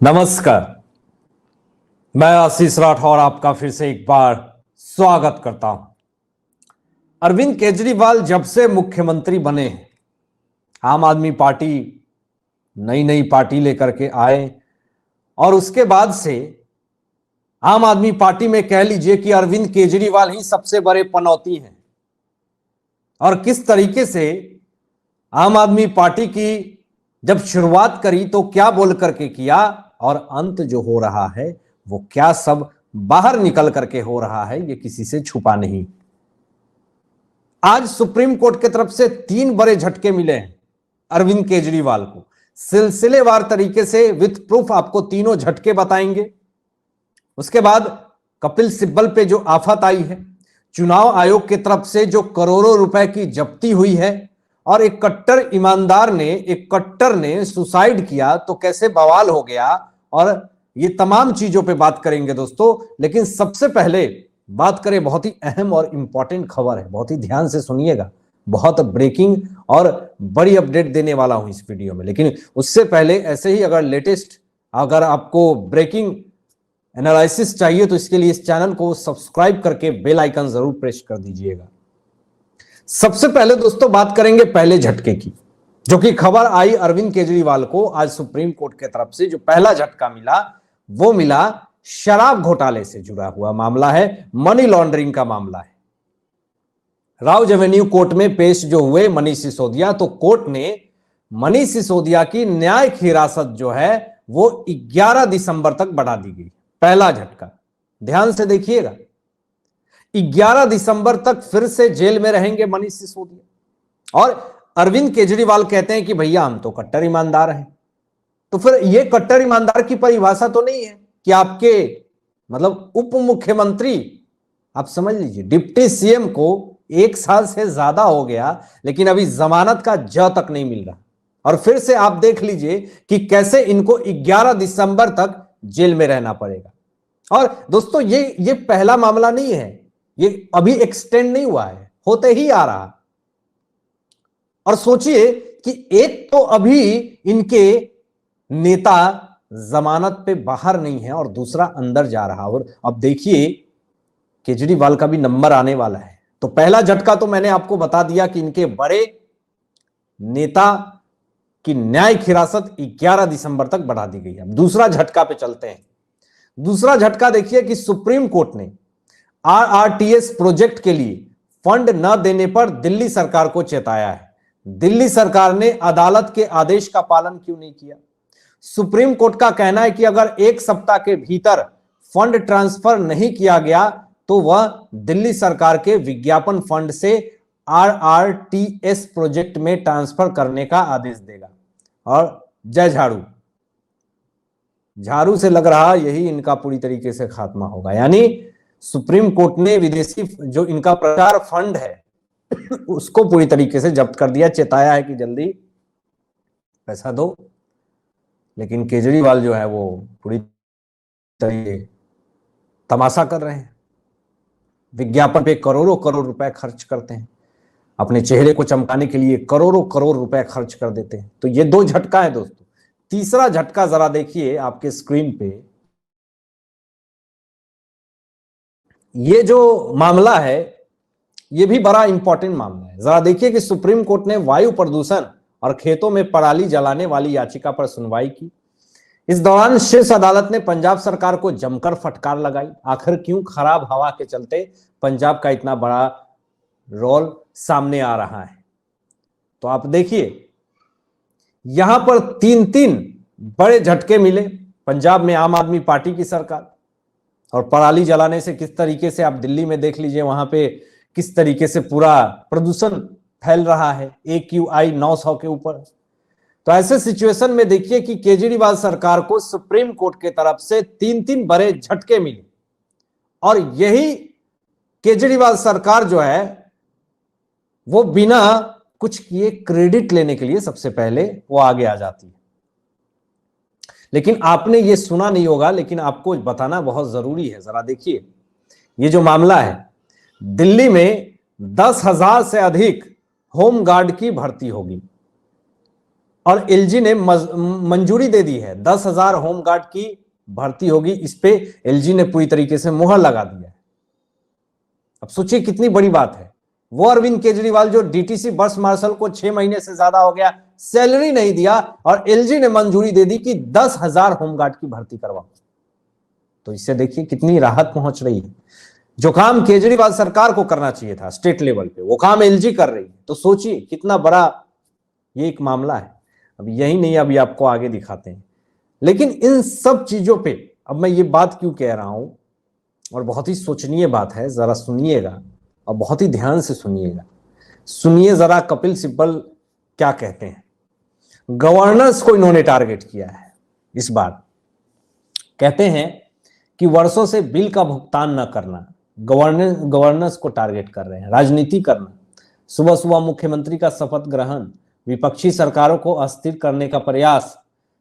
नमस्कार, मैं आशीष राठौर आपका फिर से एक बार स्वागत करता हूं। अरविंद केजरीवाल जब से मुख्यमंत्री बने हैं, आम आदमी पार्टी नई नई पार्टी लेकर के आए और उसके बाद से आम आदमी पार्टी में कह लीजिए कि अरविंद केजरीवाल ही सबसे बड़े पनौती हैं। और किस तरीके से आम आदमी पार्टी की जब शुरुआत करी तो क्या बोल करके किया और अंत जो हो रहा है वो क्या सब बाहर निकल करके हो रहा है, ये किसी से छुपा नहीं। आज सुप्रीम कोर्ट की तरफ से 3 बड़े झटके मिले हैं अरविंद केजरीवाल को। सिलसिलेवार तरीके से विथ प्रूफ आपको तीनों झटके बताएंगे। उसके बाद कपिल सिब्बल पे जो आफत आई है, चुनाव आयोग की तरफ से जो करोड़ों रुपए की जब्ती हुई है और एक कट्टर ईमानदार ने, एक कट्टर ने सुसाइड किया तो कैसे बवाल हो गया, और ये तमाम चीजों पे बात करेंगे दोस्तों। लेकिन सबसे पहले बात करें, बहुत ही अहम और इंपॉर्टेंट खबर है, बहुत ही ध्यान से सुनिएगा। बहुत ब्रेकिंग और बड़ी अपडेट देने वाला हूं इस वीडियो में। लेकिन उससे पहले ऐसे ही अगर आपको ब्रेकिंग एनालिसिस चाहिए तो इसके लिए इस चैनल को सब्सक्राइब करके बेल आइकन जरूर प्रेस कर दीजिएगा। सबसे पहले दोस्तों बात करेंगे पहले झटके की, जो कि खबर आई अरविंद केजरीवाल को आज सुप्रीम कोर्ट की तरफ से। जो पहला झटका मिला वो मिला शराब घोटाले से जुड़ा हुआ मामला है, मनी लॉन्ड्रिंग का मामला है। राउज एवेन्यू कोर्ट में पेश जो हुए मनीष सिसोदिया, तो कोर्ट ने मनीष सिसोदिया की न्यायिक हिरासत जो है वो 11 दिसंबर तक बढ़ा दी गई। पहला झटका ध्यान से देखिएगा, 11 दिसंबर तक फिर से जेल में रहेंगे मनीष सिसोदिया। और अरविंद केजरीवाल कहते हैं कि भैया हम तो कट्टर ईमानदार हैं। तो फिर ये कट्टर ईमानदार की परिभाषा तो नहीं है कि आपके मतलब उप मुख्यमंत्री, आप समझ लीजिए डिप्टी सीएम को 1 साल से ज्यादा हो गया लेकिन अभी जमानत का ज तक नहीं मिल रहा। और फिर से आप देख लीजिए कि कैसे इनको 11 दिसंबर तक जेल में रहना पड़ेगा। और दोस्तों ये पहला मामला नहीं है, ये अभी एक्सटेंड नहीं हुआ है, होते ही आ रहा। और सोचिए कि एक तो अभी इनके नेता जमानत पे बाहर नहीं है और दूसरा अंदर जा रहा। और अब देखिए केजरीवाल का भी नंबर आने वाला है। तो पहला झटका तो मैंने आपको बता दिया कि इनके बड़े नेता की न्यायिक हिरासत 11 दिसंबर तक बढ़ा दी गई है। अब दूसरा झटका पे चलते हैं। दूसरा झटका देखिए कि सुप्रीम कोर्ट ने आरआरटीएस प्रोजेक्ट के लिए फंड न देने पर दिल्ली सरकार को चेताया है। दिल्ली सरकार ने अदालत के आदेश का पालन क्यों नहीं किया? सुप्रीम कोर्ट का कहना है कि अगर 1 सप्ताह के भीतर फंड ट्रांसफर नहीं किया गया तो वह दिल्ली सरकार के विज्ञापन फंड से आरआरटीएस प्रोजेक्ट में ट्रांसफर करने का आदेश देगा। और जय झाड़ू से लग रहा यही इनका पूरी तरीके से खात्मा होगा। यानी सुप्रीम कोर्ट ने विदेशी जो इनका प्रचार फंड है उसको पूरी तरीके से जब्त कर दिया, चेताया है कि जल्दी पैसा दो। लेकिन केजरीवाल जो है वो पूरी तरीके तमाशा कर रहे हैं, विज्ञापन पे करोड़ों करोड़ रुपए खर्च करते हैं, अपने चेहरे को चमकाने के लिए करोड़ों करोड़ रुपए खर्च कर देते हैं। तो ये 2 झटका है दोस्तों। तीसरा झटका जरा देखिए आपके स्क्रीन पे। ये जो मामला है ये भी बड़ा इंपॉर्टेंट मामला है। जरा देखिए कि सुप्रीम कोर्ट ने वायु प्रदूषण और खेतों में पराली जलाने वाली याचिका पर सुनवाई की। इस दौरान शीर्ष अदालत ने पंजाब सरकार को जमकर फटकार लगाई। आखिर क्यों खराब हवा के चलते पंजाब का इतना बड़ा रोल सामने आ रहा है? तो आप देखिए यहां पर 3 बड़े झटके मिले। पंजाब में आम आदमी पार्टी की सरकार, और पराली जलाने से किस तरीके से आप दिल्ली में देख लीजिए, वहां पे किस तरीके से पूरा प्रदूषण फैल रहा है, AQI 900 के ऊपर। तो ऐसे सिचुएशन में देखिए कि केजरीवाल सरकार को सुप्रीम कोर्ट की तरफ से 3 बड़े झटके मिले। और यही केजरीवाल सरकार जो है वो बिना कुछ किए क्रेडिट लेने के लिए सबसे पहले वो आगे आ जाती है। लेकिन आपने ये सुना नहीं होगा, लेकिन आपको बताना बहुत जरूरी है। जरा देखिए ये जो मामला है, दिल्ली में 10,000 से अधिक होमगार्ड की भर्ती होगी। और एलजी ने मंजूरी दे दी है, 10,000 होमगार्ड की भर्ती होगी। इस पे एलजी ने पूरी तरीके से मुहर लगा दिया है। अब सोचिए कितनी बड़ी बात है। वो अरविंद केजरीवाल जो डीटीसी बस मार्शल को 6 महीने से ज्यादा हो गया सैलरी नहीं दिया, और एलजी ने मंजूरी दे दी कि 10,000 होमगार्ड की भर्ती करवाओ। तो इससे देखिए कितनी राहत पहुंच रही है। जो काम केजरीवाल सरकार को करना चाहिए था स्टेट लेवल पे, वो काम एलजी कर रही है। तो सोचिए कितना बड़ा ये एक मामला है। अब यही नहीं, अभी आपको आगे दिखाते हैं। लेकिन इन सब चीजों पे अब मैं ये बात क्यों कह रहा हूं, और बहुत ही सोचनीय बात है, जरा सुनिएगा और बहुत ही ध्यान से सुनिएगा। सुनिए जरा कपिल सिब्बल क्या कहते हैं। गवर्नर्स को इन्होंने टारगेट किया है इस बार। कहते हैं कि वर्षों से बिल का भुगतान न करना, गवर्नर्स को टारगेट कर रहे हैं, राजनीति करना। सुबह सुबह मुख्यमंत्री का शपथ ग्रहण, विपक्षी सरकारों को अस्थिर करने का प्रयास,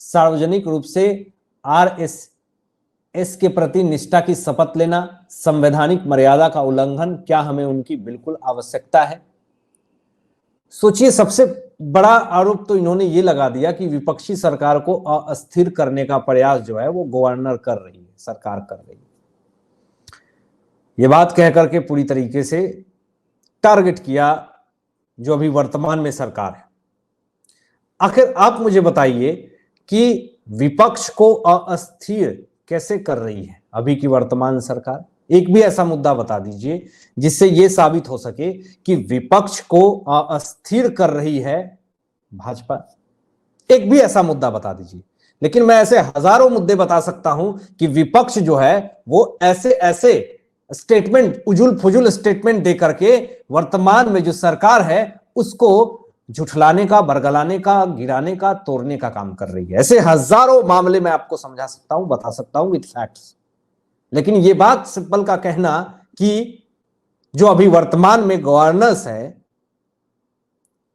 सार्वजनिक रूप से आरएसएस के प्रति निष्ठा की शपथ लेना, संवैधानिक मर्यादा का उल्लंघन। क्या हमें उनकी बिल्कुल आवश्यकता है? सोचिए, सबसे बड़ा आरोप तो इन्होंने ये लगा दिया कि विपक्षी सरकार को अस्थिर करने का प्रयास जो है वो गवर्नर कर रही है, सरकार कर रही है। ये बात कह करके पूरी तरीके से टारगेट किया जो अभी वर्तमान में सरकार है। आखिर आप मुझे बताइए कि विपक्ष को अस्थिर कैसे कर रही है अभी की वर्तमान सरकार? एक भी ऐसा मुद्दा बता दीजिए जिससे यह साबित हो सके कि विपक्ष को अस्थिर कर रही है भाजपा। एक भी ऐसा मुद्दा बता दीजिए। लेकिन मैं ऐसे हजारों मुद्दे बता सकता हूं कि विपक्ष जो है वो ऐसे ऐसे स्टेटमेंट, उजुल फुजुल स्टेटमेंट दे करके वर्तमान में जो सरकार है उसको झुठलाने का, बरगलाने का, गिराने का, तोड़ने का काम कर रही है। ऐसे हजारों मामले मैं आपको समझा सकता हूं, बता सकता हूं विद फैक्ट्स। लेकिन ये बात सिब्बल का कहना कि जो अभी वर्तमान में गवर्नेंस है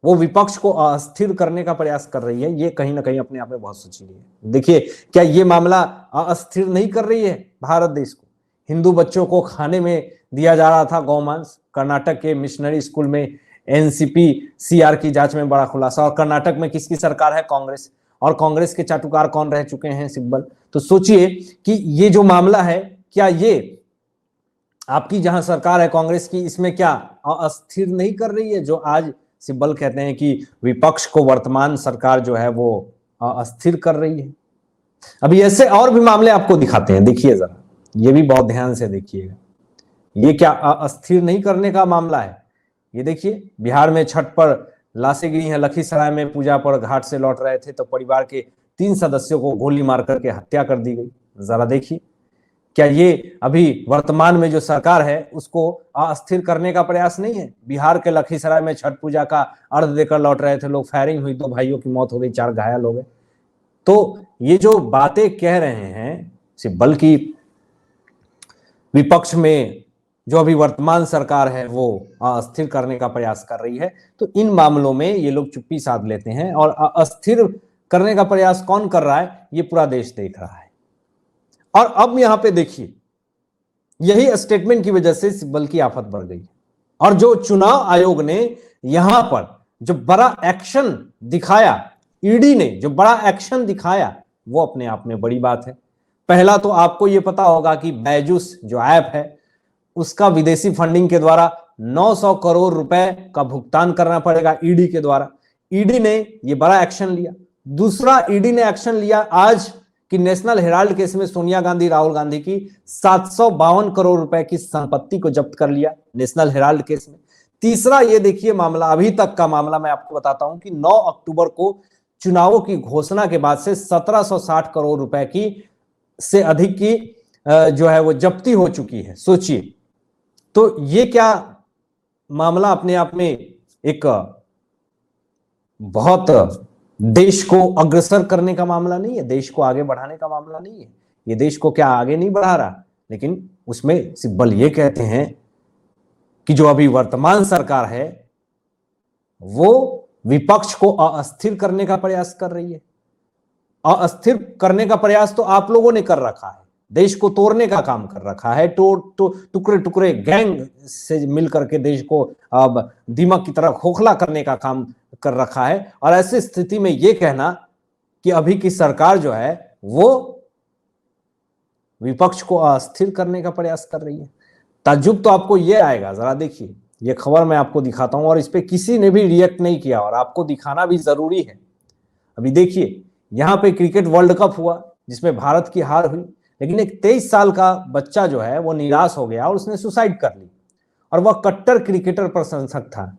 वो विपक्ष को अस्थिर करने का प्रयास कर रही है, ये कहीं ना कहीं अपने आप में बहुत सोचनीय है। देखिए, क्या ये मामला अस्थिर नहीं कर रही है भारत देश को? हिंदू बच्चों को खाने में दिया जा रहा था गौमांस। कर्नाटक के मिशनरी स्कूल में एनसीपी सीआर की जांच में बड़ा खुलासा। और कर्नाटक में किसकी सरकार है? कांग्रेस। और कांग्रेस के चाटुकार कौन रह चुके हैं? सिब्बल। तो सोचिए कि ये जो मामला है, क्या ये आपकी जहां सरकार है कांग्रेस की, इसमें क्या अस्थिर नहीं कर रही है? जो आज सिब्बल कहते हैं कि विपक्ष को वर्तमान सरकार जो है वो अस्थिर कर रही है। अभी ऐसे और भी मामले आपको दिखाते हैं, देखिए जरा, ये भी बहुत ध्यान से देखिएगा। ये क्या अस्थिर नहीं करने का मामला है? ये देखिए, बिहार में छठ पर लाशें गिरी हैं। लखीसराय में पूजा पर घाट से लौट रहे थे तो परिवार के 3 सदस्यों को गोली मार करके हत्या कर दी गई। जरा देखिए, क्या ये अभी वर्तमान में जो सरकार है उसको अस्थिर करने का प्रयास नहीं है? बिहार के लखीसराय में छठ पूजा का अर्घ देकर लौट रहे थे लोग, फायरिंग हुई, 2 भाइयों की मौत हो गई, 4 घायल हो गए। तो ये जो बातें कह रहे हैं सिब्बल की विपक्ष में जो अभी वर्तमान सरकार है वो अस्थिर करने का प्रयास कर रही है, तो इन मामलों में ये लोग चुप्पी साध लेते हैं। और अस्थिर करने का प्रयास कौन कर रहा है ये पूरा देश देख रहा है। और अब यहां पे देखिए, यही स्टेटमेंट की वजह से सिब्बल की आफत बढ़ गई। और जो चुनाव आयोग ने यहां पर जो बड़ा एक्शन दिखाया, ईडी ने जो बड़ा एक्शन दिखाया, वो अपने आप में बड़ी बात है। पहला तो आपको यह पता होगा कि बैजूस जो ऐप है उसका विदेशी फंडिंग के द्वारा 900 करोड़ रुपए का भुगतान करना पड़ेगा ईडी के द्वारा। ईडी ने यह बड़ा एक्शन लिया। दूसरा, ईडी ने एक्शन लिया आज कि नेशनल हेराल्ड केस में सोनिया गांधी, राहुल गांधी की 752 करोड़ रुपए की संपत्ति को जब्त कर लिया नेशनल हेराल्ड केस में। तीसरा, ये देखिए मामला, अभी तक का मामला मैं आपको बताता हूं कि 9 अक्टूबर को चुनावों की घोषणा के बाद से 1760 करोड़ रुपए की से अधिक की जो है वो जब्ती हो चुकी है। सोचिए, तो ये क्या मामला अपने आप में एक बहुत देश को अग्रसर करने का मामला नहीं है? देश को आगे बढ़ाने का मामला नहीं है? ये देश को क्या आगे नहीं बढ़ा रहा? लेकिन उसमें सिब्बल ये कहते हैं कि जो अभी वर्तमान सरकार है वो विपक्ष को अस्थिर करने का प्रयास कर रही है। अस्थिर करने का प्रयास तो आप लोगों ने कर रखा है। देश को तोड़ने का काम कर रखा है, टुकड़े टुकड़े गैंग से मिल करके देश को अब दीमक की तरह खोखला करने का काम कर रखा है। और ऐसी स्थिति में यह कहना कि अभी की सरकार जो है वो विपक्ष को अस्थिर करने का प्रयास कर रही है, ताज्जुब तो आपको यह आएगा। जरा देखिए, यह खबर मैं आपको दिखाता हूं और इस पे किसी ने भी रिएक्ट नहीं किया और आपको दिखाना भी जरूरी है। अभी देखिए, यहां पे क्रिकेट वर्ल्ड कप हुआ जिसमें भारत की हार हुई, लेकिन एक 23 साल का बच्चा जो है वो निराश हो गया और उसने सुसाइड कर ली। और वह कट्टर क्रिकेटर प्रशंसक था।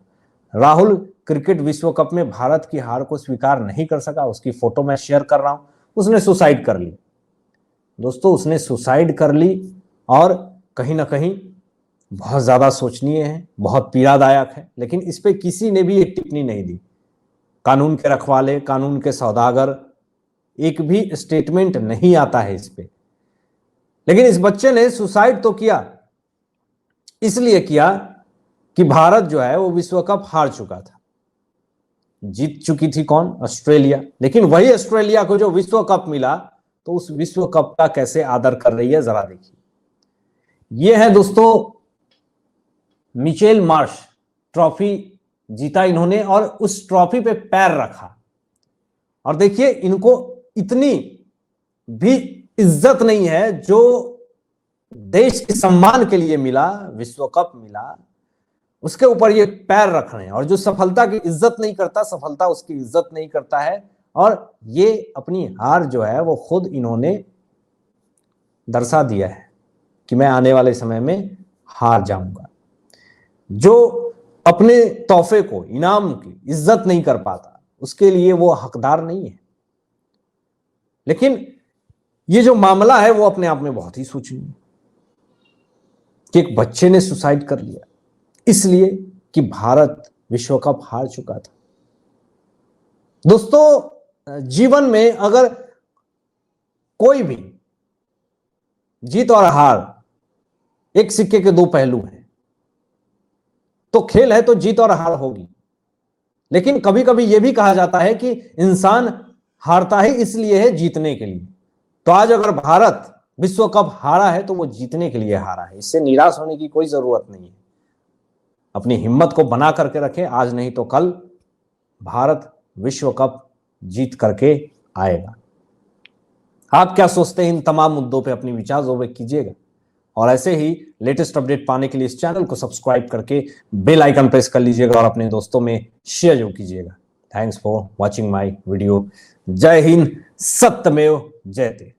राहुल क्रिकेट विश्व कप में भारत की हार को स्वीकार नहीं कर सका, उसकी फोटो मैं शेयर कर रहा हूं। उसने सुसाइड कर ली दोस्तों, उसने सुसाइड कर ली और कहीं ना कहीं बहुत ज्यादा सोचनीय है, बहुत पीड़ादायक है। लेकिन इस पे किसी ने भी एक टिप्पणी नहीं दी। कानून के रखवाले, कानून के सौदागर, एक भी स्टेटमेंट नहीं आता है इस पे। लेकिन इस बच्चे ने सुसाइड तो किया, इसलिए किया कि भारत जो है वो विश्व कप हार चुका था। जीत चुकी थी कौन? ऑस्ट्रेलिया। लेकिन वही ऑस्ट्रेलिया को जो विश्व कप मिला, तो उस विश्व कप का कैसे आदर कर रही है जरा देखिए। यह है दोस्तों मिचेल मार्श, ट्रॉफी जीता इन्होंने और उस ट्रॉफी पे पैर रखा। और देखिए, इनको इतनी भी इज्जत नहीं है जो देश के सम्मान के लिए मिला, विश्व कप मिला, उसके ऊपर ये पैर रख रहे हैं। और जो सफलता की इज्जत नहीं करता, सफलता उसकी इज्जत नहीं करता है। और ये अपनी हार जो है वो खुद इन्होंने दर्शा दिया है कि मैं आने वाले समय में हार जाऊंगा। जो अपने तोहफे को, इनाम की इज्जत नहीं कर पाता, उसके लिए वो हकदार नहीं है। लेकिन ये जो मामला है वो अपने आप में बहुत ही सोचनीय है कि एक बच्चे ने सुसाइड कर लिया इसलिए कि भारत विश्व कप हार चुका था। दोस्तों, जीवन में अगर कोई भी जीत और हार एक सिक्के के दो पहलू हैं, तो खेल है तो जीत और हार होगी। लेकिन कभी कभी यह भी कहा जाता है कि इंसान हारता है इसलिए है जीतने के लिए। तो आज अगर भारत विश्व कप हारा है तो वो जीतने के लिए हारा है, इससे निराश होने की कोई जरूरत नहीं है। अपनी हिम्मत को बना करके रखें, आज नहीं तो कल भारत विश्व कप जीत करके आएगा। आप क्या सोचते हैं इन तमाम मुद्दों पे? अपनी विचार जरूर कीजिएगा और ऐसे ही लेटेस्ट अपडेट पाने के लिए इस चैनल को सब्सक्राइब करके बेल आइकन प्रेस कर लीजिएगा और अपने दोस्तों में शेयर जरूर कीजिएगा। Thanks for watching my video. जय हिंद, सत्यमेव जयते।